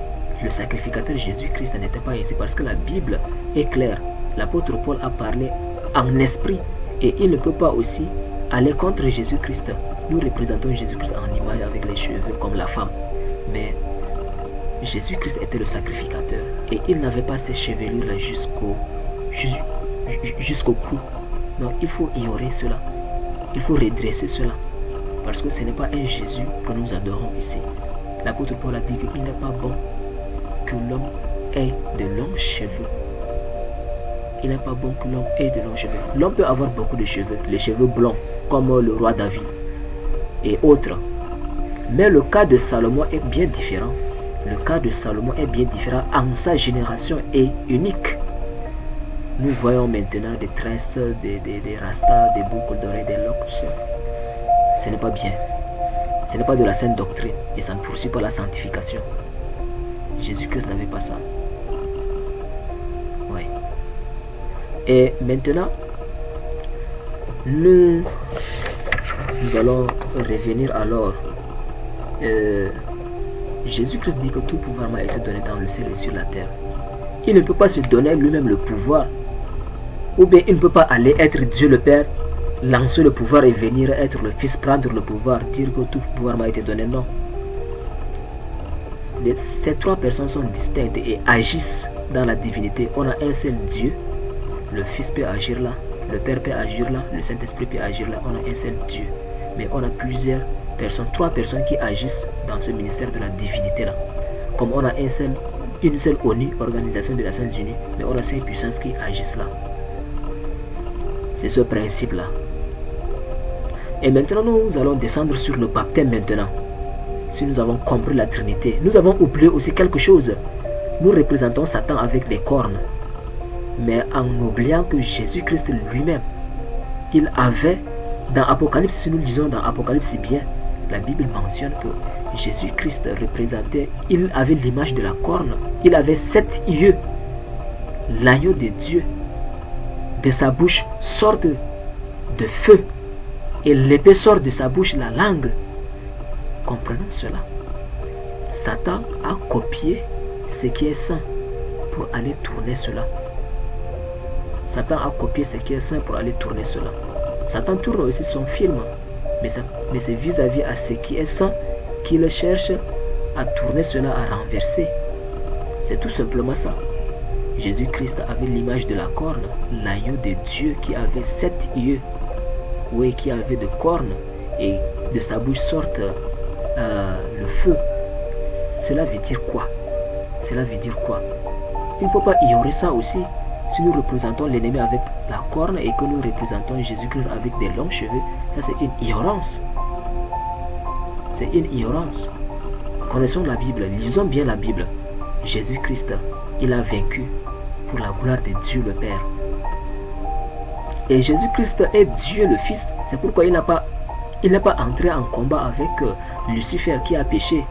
le sacrificateur Jésus-Christ n'était pas ici parce que la Bible est claire. L'apôtre Paul a parlé en esprit et il ne peut pas aussi aller contre Jésus-Christ. Nous représentons Jésus-Christ en image avec les cheveux comme la femme. Mais Jésus-Christ était le sacrificateur et il n'avait pas ces chevelures-là jusqu'au cou. Donc il faut ignorer cela. Il faut redresser cela. Parce que ce n'est pas un Jésus que nous adorons ici. L'apôtre Paul a dit qu'il n'est pas bon que l'homme ait de longs cheveux. Il n'est pas bon que l'homme ait de longs cheveux. L'homme peut avoir beaucoup de cheveux, les cheveux blonds, comme le roi David et autres. Mais le cas de Salomon est bien différent. Le cas de Salomon est bien différent. En sa génération est unique. Nous voyons maintenant des tresses, des rastas, des boucles d'oreilles, des locks. Ce n'est pas bien. Ce n'est pas de la sainte doctrine. Et ça ne poursuit pas la sanctification. Jésus-Christ n'avait pas ça. Oui. Et maintenant, nous allons revenir alors. Jésus-Christ dit que tout pouvoir m'a été donné dans le ciel et sur la terre. Il ne peut pas se donner lui-même le pouvoir. Ou bien il ne peut pas aller être Dieu le Père, lancer le pouvoir et venir être le Fils, prendre le pouvoir, dire que tout pouvoir m'a été donné. Non. Ces trois personnes sont distinctes et agissent dans la divinité. On a un seul Dieu. Le Fils peut agir là, le Père peut agir là, le Saint-Esprit peut agir là. On a un seul Dieu. Mais on a plusieurs personnes, trois personnes qui agissent dans ce ministère de la divinité là. Comme on a une seule ONU, Organisation des Nations Unies, mais on a cinq puissances qui agissent là. C'est ce principe là. Et maintenant nous allons descendre sur le baptême maintenant. Si nous avons compris la Trinité, nous avons oublié aussi quelque chose. Nous représentons Satan avec des cornes. Mais en oubliant que Jésus-Christ lui-même, il avait, dans Apocalypse, si nous lisons dans Apocalypse bien, la Bible mentionne que Jésus-Christ représentait, il avait l'image de la corne. Il avait 7 yeux. L'agneau de Dieu, de sa bouche sort de feu. Et l'épée sort de sa bouche, la langue. Comprenons cela. Satan a copié ce qui est saint pour aller tourner cela. Satan a copié ce qui est saint pour aller tourner cela. Satan tourne aussi son film, mais c'est vis-à-vis à ce qui est saint qu'il cherche à tourner cela, à renverser. C'est tout simplement ça. Jésus-Christ avait l'image de la corne, l'agneau de Dieu qui avait 7 yeux, oui, qui avait de cornes, et de sa bouche sorte le feu. Cela veut dire quoi? Cela veut dire quoi? Il ne faut pas ignorer ça aussi. Si nous représentons l'ennemi avec la corne et que nous représentons Jésus-Christ avec des longs cheveux, ça c'est une ignorance. C'est une ignorance. Connaissons la Bible, lisons bien la Bible. Jésus-Christ, il a vaincu pour la gloire de Dieu le Père. Et Jésus-Christ est Dieu le Fils. C'est pourquoi il n'est pas entré en combat avec Lucifer qui a péché.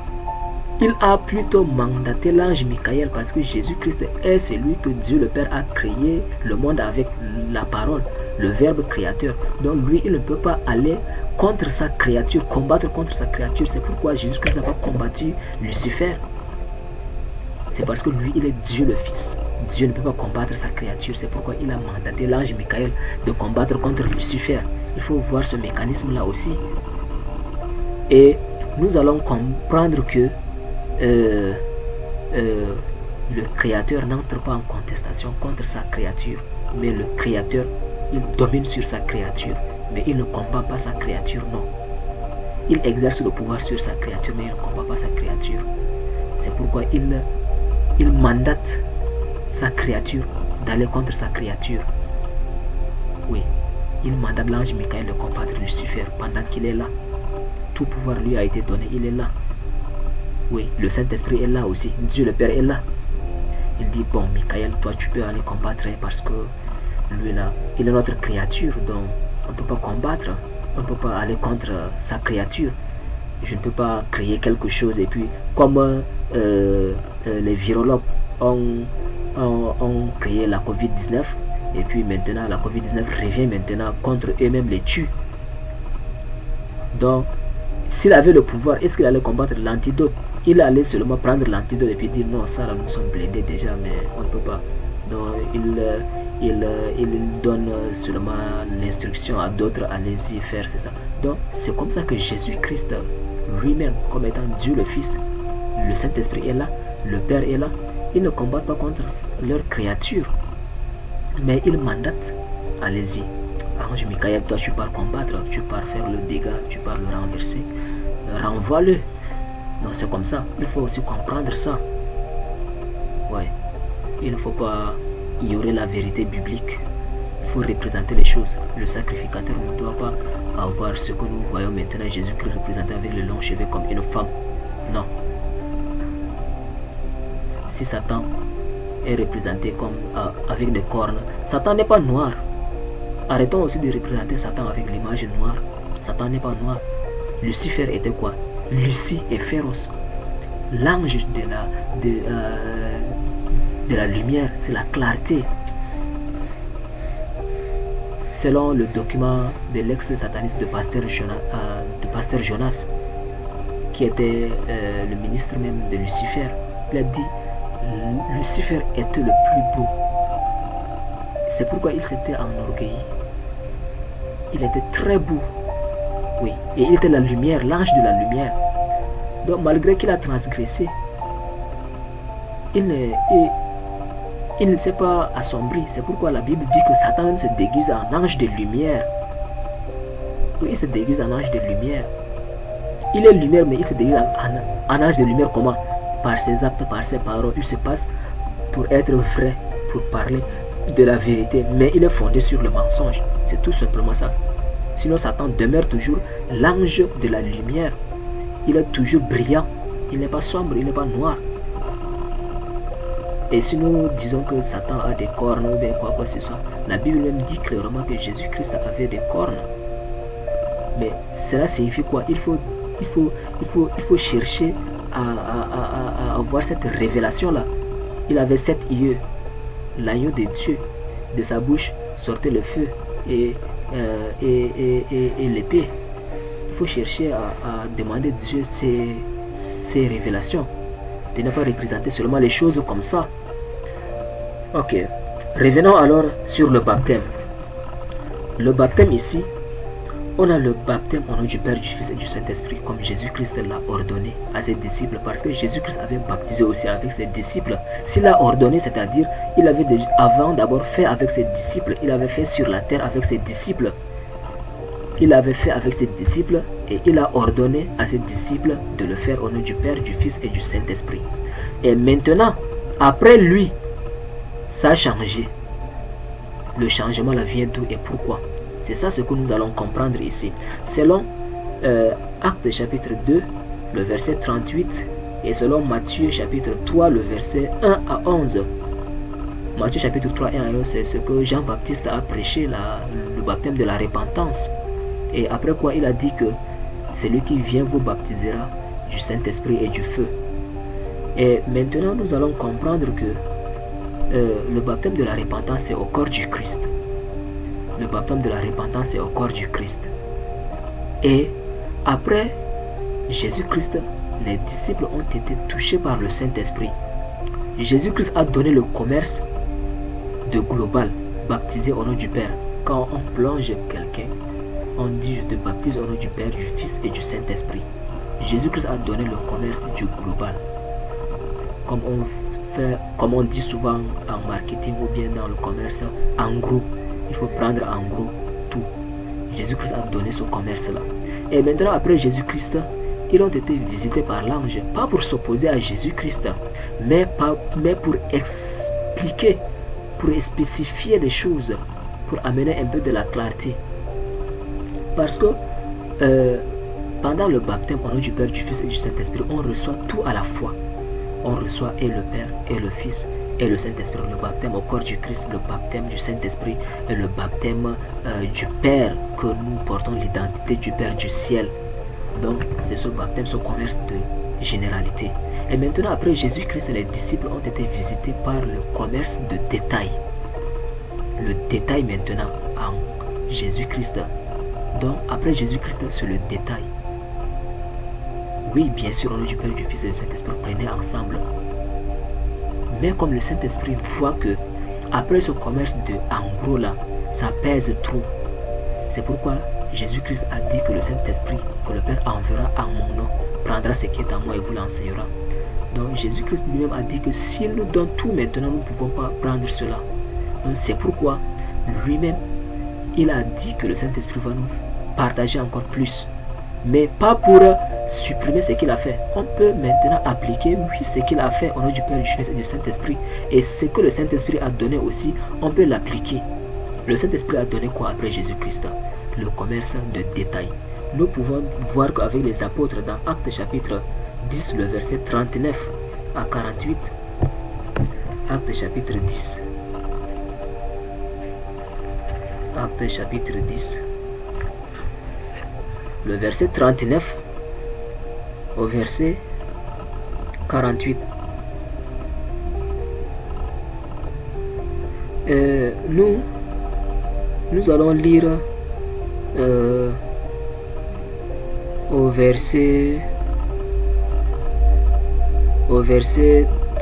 Il a plutôt mandaté l'ange Michael parce que Jésus-Christ est celui que Dieu le Père a créé le monde avec la parole, le verbe créateur. Donc lui, il ne peut pas aller contre sa créature, combattre contre sa créature. C'est pourquoi Jésus-Christ n'a pas combattu Lucifer. C'est parce que lui, il est Dieu le Fils. Dieu ne peut pas combattre sa créature. C'est pourquoi il a mandaté l'ange Michael de combattre contre Lucifer. Il faut voir ce mécanisme-là aussi. Et nous allons comprendre que le Créateur n'entre pas en contestation contre sa créature. Mais le Créateur, il domine sur sa créature. Mais il ne combat pas sa créature, non. Il exerce le pouvoir sur sa créature, mais il ne combat pas sa créature. C'est pourquoi il mandate sa créature d'aller contre sa créature. Oui, il mandate l'ange Michael de combattre Lucifer pendant qu'il est là. Tout pouvoir lui a été donné, il est là. Oui, le Saint-Esprit est là aussi, Dieu le Père est là. Il dit, bon Michael, toi tu peux aller combattre parce que lui là, il est notre créature, donc on ne peut pas combattre, on ne peut pas aller contre sa créature. Je ne peux pas créer quelque chose et puis comme les virologues ont créé la Covid-19 et puis maintenant la Covid-19 revient maintenant contre eux-mêmes, les tue. Donc s'il avait le pouvoir, est-ce qu'il allait combattre l'antidote? Il allait seulement prendre l'antidote et puis dire non, ça là nous sommes blindés déjà, mais on ne peut pas. Donc il donne seulement l'instruction à d'autres, allez-y faire, c'est ça. Donc c'est comme ça que Jésus-Christ lui-même, comme étant Dieu le Fils, le Saint-Esprit est là, le Père est là, ils ne combattent pas contre leur créature, mais ils mandatent, allez-y. Ange Michael, toi tu pars combattre, tu pars faire le dégât, tu pars le renverser, renvoie-le. Donc c'est comme ça, il faut aussi comprendre ça. Ouais, il ne faut pas ignorer la vérité biblique. Il faut représenter les choses. Le sacrificateur ne doit pas avoir ce que nous voyons maintenant Jésus-Christ représenté avec le long cheveux comme une femme. Non. Si Satan est représenté comme avec des cornes, Satan n'est pas noir. Arrêtons aussi de représenter Satan avec l'image noire. Satan n'est pas noir. Lucifer était quoi? Lucie est féroce. L'ange de la lumière, c'est la clarté. Selon le document de l'ex-sataniste de Pasteur Jonas, qui était le ministre même de Lucifer, il a dit Lucifer était le plus beau. C'est pourquoi il s'était enorgueilli. Il était très beau. Oui, et il était la lumière, l'ange de la lumière. Donc malgré qu'il a transgressé, il ne s'est pas assombri. C'est pourquoi la Bible dit que Satan se déguise en ange de lumière. Oui, il se déguise en ange de lumière. Il est lumière, mais il se déguise en ange de lumière. Comment? Par ses actes, par ses paroles. Il se passe pour être vrai, pour parler de la vérité. Mais il est fondé sur le mensonge. C'est tout simplement ça. Sinon, Satan demeure toujours l'ange de la lumière. Il est toujours brillant. Il n'est pas sombre, il n'est pas noir. Et si nous disons que Satan a des cornes ou bien quoi que ce soit, la Bible même dit clairement que Jésus-Christ avait des cornes. Mais cela signifie quoi? Il faut chercher à avoir cette révélation-là. Il avait 7 yeux, l'agneau de Dieu. De sa bouche sortait le feu et l'épée. Il faut chercher à demander de Dieu ces révélations. De ne pas représenter seulement les choses comme ça. Ok. Revenons alors sur le baptême. Le baptême ici, on a le baptême au nom du Père, du Fils et du Saint-Esprit, comme Jésus-Christ l'a ordonné à ses disciples, parce que Jésus-Christ avait baptisé aussi avec ses disciples. S'il l'a ordonné, c'est-à-dire, il avait avant d'abord fait avec ses disciples, il avait fait sur la terre avec ses disciples. Il avait fait avec ses disciples et il a ordonné à ses disciples de le faire au nom du Père, du Fils et du Saint-Esprit. Et maintenant, après lui, ça a changé. Le changement là vient d'où et pourquoi? C'est ça ce que nous allons comprendre ici. Selon Actes chapitre 2, le verset 38, et selon Matthieu chapitre 3, le verset 1 à 11. Matthieu chapitre 3, 1 à 11, c'est ce que Jean-Baptiste a prêché, le baptême de la repentance. Et après quoi il a dit que celui qui vient vous baptisera du Saint-Esprit et du feu. Et maintenant nous allons comprendre que le baptême de la repentance c'est au corps du Christ. Le baptême de la repentance est au corps du Christ. Et après Jésus-Christ, les disciples ont été touchés par le Saint-Esprit. Jésus-Christ a donné le commerce de global, baptisé au nom du Père. Quand on plonge quelqu'un, on dit je te baptise au nom du Père, du Fils et du Saint-Esprit. Jésus-Christ a donné le commerce du global. Comme on dit souvent en marketing ou bien dans le commerce, en gros, il faut prendre en gros tout. Jésus-Christ a donné ce commerce-là. Et maintenant, après Jésus-Christ, ils ont été visités par l'ange, pas pour s'opposer à Jésus-Christ, mais pour expliquer, pour spécifier les choses, pour amener un peu de la clarté. Parce que pendant le baptême au nom du Père, du Fils et du Saint-Esprit, on reçoit tout à la fois. On reçoit et le Père, et le Fils, et le Saint-Esprit. Le baptême au corps du Christ, le baptême du Saint-Esprit, et le baptême du Père, que nous portons l'identité du Père du ciel. Donc, c'est ce baptême, ce commerce de généralité. Et maintenant, après Jésus-Christ, les disciples ont été visités par le commerce de détail. Le détail maintenant en Jésus-Christ. Donc, après Jésus-Christ, c'est le détail. Oui, bien sûr, au nom du Père, du Fils et du Saint-Esprit, prenez ensemble. Mais comme le Saint-Esprit voit que, après ce commerce de en gros là, ça pèse trop. C'est pourquoi Jésus-Christ a dit que le Saint-Esprit, que le Père enverra en mon nom, prendra ce qui est en moi et vous l'enseignera. Donc Jésus-Christ lui-même a dit que s'il nous donne tout maintenant, nous ne pouvons pas prendre cela. Donc c'est pourquoi lui-même, il a dit que le Saint-Esprit va nous partager encore plus. Mais pas pour supprimer ce qu'il a fait. On peut maintenant appliquer, oui, ce qu'il a fait au nom du Père, du Fils et du Saint-Esprit. Et ce que le Saint-Esprit a donné aussi, on peut l'appliquer. Le Saint-Esprit a donné quoi après Jésus-Christ? Le commerce de détail. Nous pouvons voir qu'avec les apôtres dans Actes chapitre 10, le verset 39 à 48, Actes chapitre 10, Actes chapitre 10, le verset 39 au verset 48. Nous allons lire au verset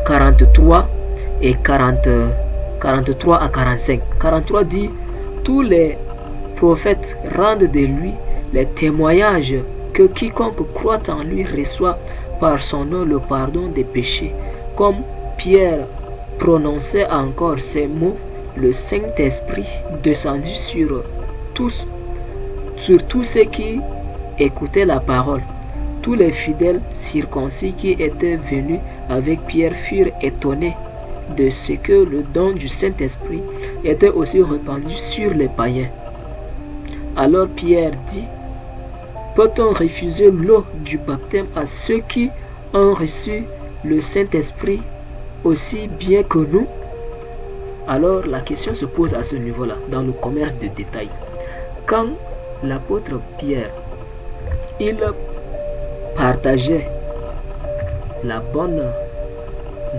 43 et 43 à 45. 43 dit: tous les prophètes rendent de lui les témoignages que quiconque croit en lui reçoit par son nom le pardon des péchés. Comme Pierre prononçait encore ces mots, le Saint-Esprit descendit sur tous ceux qui écoutaient la parole. Tous les fidèles circoncis qui étaient venus avec Pierre furent étonnés de ce que le don du Saint-Esprit était aussi répandu sur les païens. Alors Pierre dit: peut-on refuser l'eau du baptême à ceux qui ont reçu le Saint-Esprit aussi bien que nous? Alors la question se pose à ce niveau-là, dans le commerce de détail. Quand l'apôtre Pierre, il partageait la bonne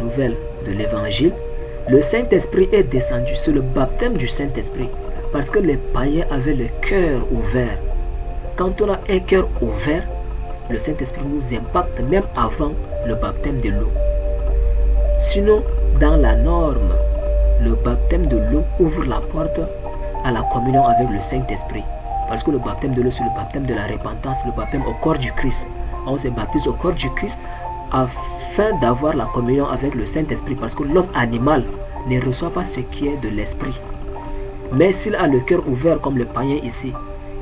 nouvelle de l'évangile, le Saint-Esprit est descendu sur le baptême du Saint-Esprit, parce que les païens avaient le cœur ouvert. Quand on a un cœur ouvert, le Saint-Esprit nous impacte même avant le baptême de l'eau. Sinon, dans la norme, le baptême de l'eau ouvre la porte à la communion avec le Saint-Esprit. Parce que le baptême de l'eau, c'est le baptême de la repentance, le baptême au corps du Christ. On se baptise au corps du Christ afin d'avoir la communion avec le Saint-Esprit. Parce que l'homme animal ne reçoit pas ce qui est de l'esprit. Mais s'il a le cœur ouvert comme le païen ici,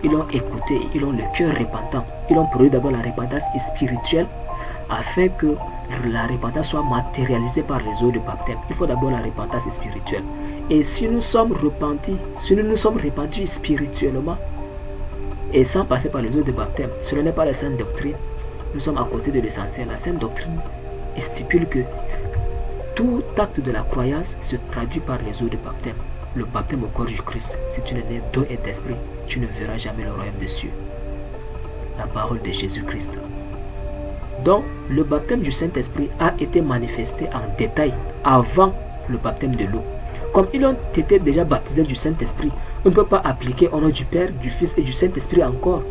ils ont écouté, ils ont le cœur repentant. Ils ont produit d'abord la repentance spirituelle afin que la repentance soit matérialisée par les eaux de baptême. Il faut d'abord la repentance spirituelle. Et si nous sommes repentis, si nous nous sommes repentis spirituellement et sans passer par les eaux de baptême, ce n'est pas la sainte doctrine. Nous sommes à côté de l'essentiel. La sainte doctrine stipule que tout acte de la croyance se traduit par les eaux de baptême. Le baptême au corps du Christ. Si tu n'es né d'eau et d'esprit, tu ne verras jamais le royaume des cieux. La parole de Jésus-Christ. Donc, le baptême du Saint-Esprit a été manifesté en détail avant le baptême de l'eau. Comme ils ont été déjà baptisés du Saint-Esprit, on ne peut pas appliquer au nom du Père, du Fils et du Saint-Esprit encore.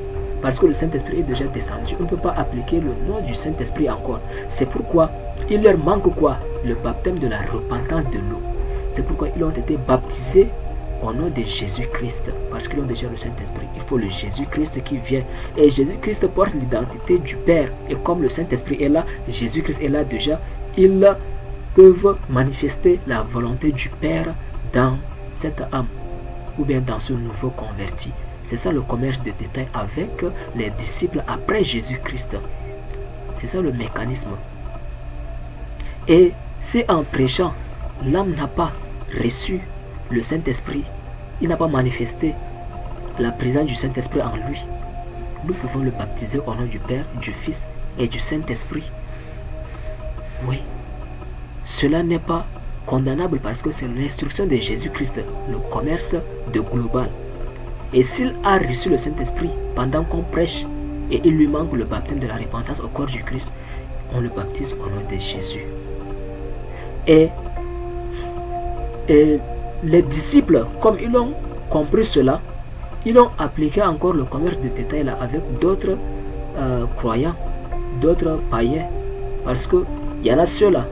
Parce que le Saint-Esprit est déjà descendu. On ne peut pas appliquer le nom du Saint-Esprit encore. C'est pourquoi il leur manque quoi? Le baptême de la repentance de l'eau. C'est pourquoi ils ont été baptisés au nom de Jésus-Christ. Parce qu'ils ont déjà le Saint-Esprit. Il faut le Jésus-Christ qui vient. Et Jésus-Christ porte l'identité du Père. Et comme le Saint-Esprit est là, Jésus-Christ est là déjà. Ils peuvent manifester la volonté du Père dans cette âme. Ou bien dans ce nouveau converti. C'est ça le commerce de détail avec les disciples après Jésus-Christ. C'est ça le mécanisme. Et si en prêchant, l'âme n'a pas reçu le Saint-Esprit, il n'a pas manifesté la présence du Saint-Esprit en lui, nous pouvons le baptiser au nom du Père, du Fils et du Saint-Esprit. Oui, cela n'est pas condamnable parce que c'est l'instruction de Jésus-Christ, le commerce de global. Et s'il a reçu le Saint-Esprit pendant qu'on prêche et il lui manque le baptême de la repentance au corps du Christ, on le baptise au nom de Jésus. Et les disciples, comme ils ont compris cela, ils ont appliqué encore le commerce de détail là avec d'autres croyants, d'autres païens. Parce qu'il y en a ceux-là,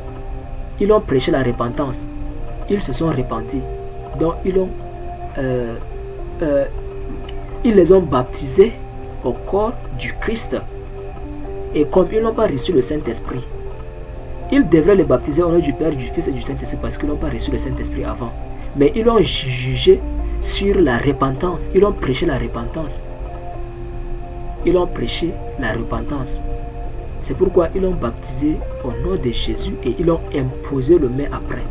ils ont prêché la repentance. Ils se sont repentis. Donc ils les ont baptisés au corps du Christ. Et comme ils n'ont pas reçu le Saint-Esprit, ils devraient les baptiser au nom du Père, du Fils et du Saint-Esprit parce qu'ils n'ont pas reçu le Saint-Esprit avant. Mais ils ont jugé sur la repentance. Ils ont prêché la repentance. Ils ont prêché la repentance. C'est pourquoi ils l'ont baptisé au nom de Jésus et ils ont imposé le main après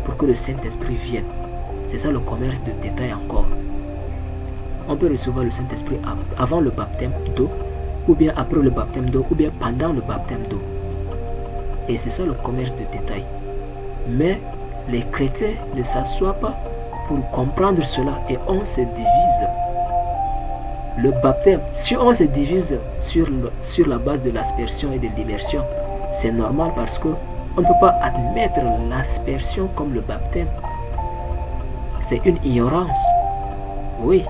pour que le Saint-Esprit vienne. C'est ça le commerce de détail encore. On peut recevoir le Saint-Esprit avant le baptême d'eau, ou bien après le baptême d'eau, ou bien pendant le baptême d'eau. Et c'est ça le commerce de détail. Mais les chrétiens ne s'assoient pas pour comprendre cela et on se divise. Le baptême, si on se divise sur la base de l'aspersion et de l'immersion, c'est normal parce que on ne peut pas admettre l'aspersion comme le baptême. C'est une ignorance. Oui.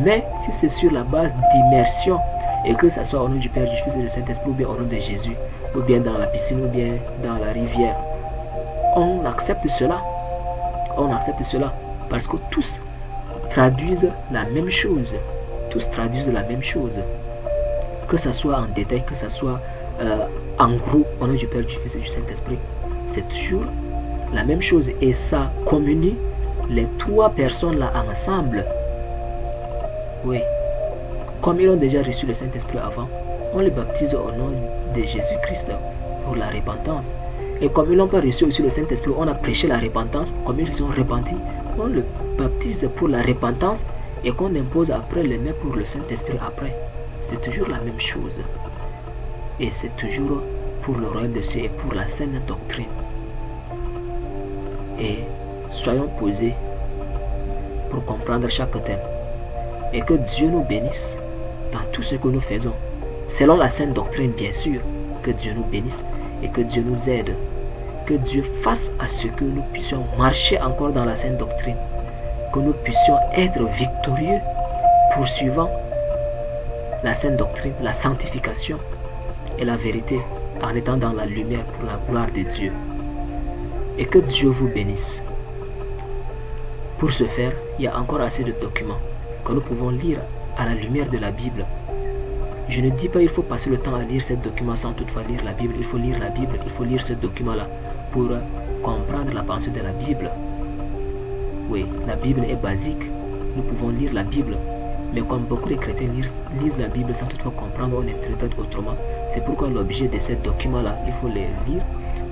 Mais si c'est sur la base d'immersion, et que ce soit au nom du Père, du Fils et du Saint-Esprit, ou bien au nom de Jésus, ou bien dans la piscine, ou bien dans la rivière, on accepte cela. On accepte cela parce que tous traduisent la même chose. Tous traduisent la même chose. Que ce soit en détail, que ce soit en gros, au nom du Père, du Fils et du Saint-Esprit, c'est toujours la même chose. Et ça communie les trois personnes là ensemble. Oui. Comme ils ont déjà reçu le Saint-Esprit avant, on les baptise au nom de Jésus-Christ pour la repentance. Et comme ils n'ont pas reçu aussi le Saint-Esprit, on a prêché la repentance. Comme ils sont repentis, on le baptise pour la repentance et qu'on impose après les mains pour le Saint-Esprit après. C'est toujours la même chose. Et c'est toujours pour le royaume de Dieu et pour la saine doctrine. Et soyons posés pour comprendre chaque thème. Et que Dieu nous bénisse dans tout ce que nous faisons. Selon la saine doctrine, bien sûr. Que Dieu nous bénisse et que Dieu nous aide. Que Dieu fasse à ce que nous puissions marcher encore dans la saine doctrine. Que nous puissions être victorieux poursuivant la saine doctrine, la sanctification et la vérité en étant dans la lumière pour la gloire de Dieu. Et que Dieu vous bénisse. Pour ce faire, il y a encore assez de documents que nous pouvons lire à la lumière de la Bible. Je ne dis pas qu'il faut passer le temps à lire ces documents sans toutefois lire la Bible. Il faut lire la Bible, il faut lire ce document-là pour comprendre la pensée de la Bible. Oui, la Bible est basique. Nous pouvons lire la Bible. Mais comme beaucoup de chrétiens lisent la Bible sans toutefois comprendre, on interprète autrement. C'est pourquoi l'objet de ces documents-là, il faut les lire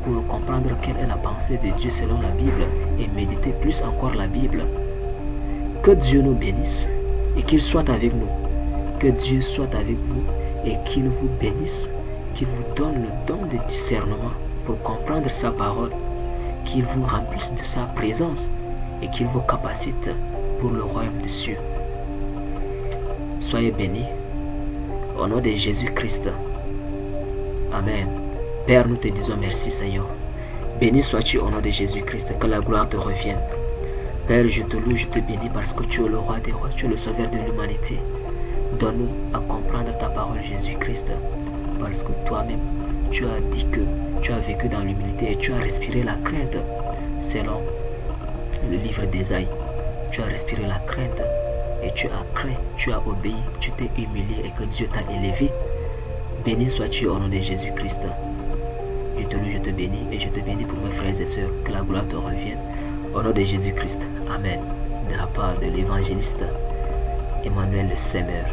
pour comprendre quelle est la pensée de Dieu selon la Bible et méditer plus encore la Bible. Que Dieu nous bénisse et qu'il soit avec nous. Que Dieu soit avec vous et qu'il vous bénisse, qu'il vous donne le don de discernement pour comprendre sa parole, qu'il vous remplisse de sa présence et qu'il vous capacite pour le royaume des cieux. Soyez bénis au nom de Jésus-Christ. Amen. Père, nous te disons merci Seigneur. Béni sois-tu au nom de Jésus-Christ, que la gloire te revienne. Père, je te loue, je te bénis parce que tu es le roi des rois, tu es le sauveur de l'humanité. Donne-nous à comprendre ta parole Jésus-Christ, parce que toi-même, tu as dit que tu as vécu dans l'humilité et tu as respiré la crainte, selon le livre d'Ésaïe. Tu as respiré la crainte et tu as craint, tu as obéi, tu t'es humilié et que Dieu t'a élevé. Béni sois-tu au nom de Jésus-Christ. Je te loue, je te bénis et je te bénis pour mes frères et sœurs. Que la gloire te revienne. Au nom de Jésus-Christ. Amen. De la part de l'évangéliste Emmanuel le Seigneur.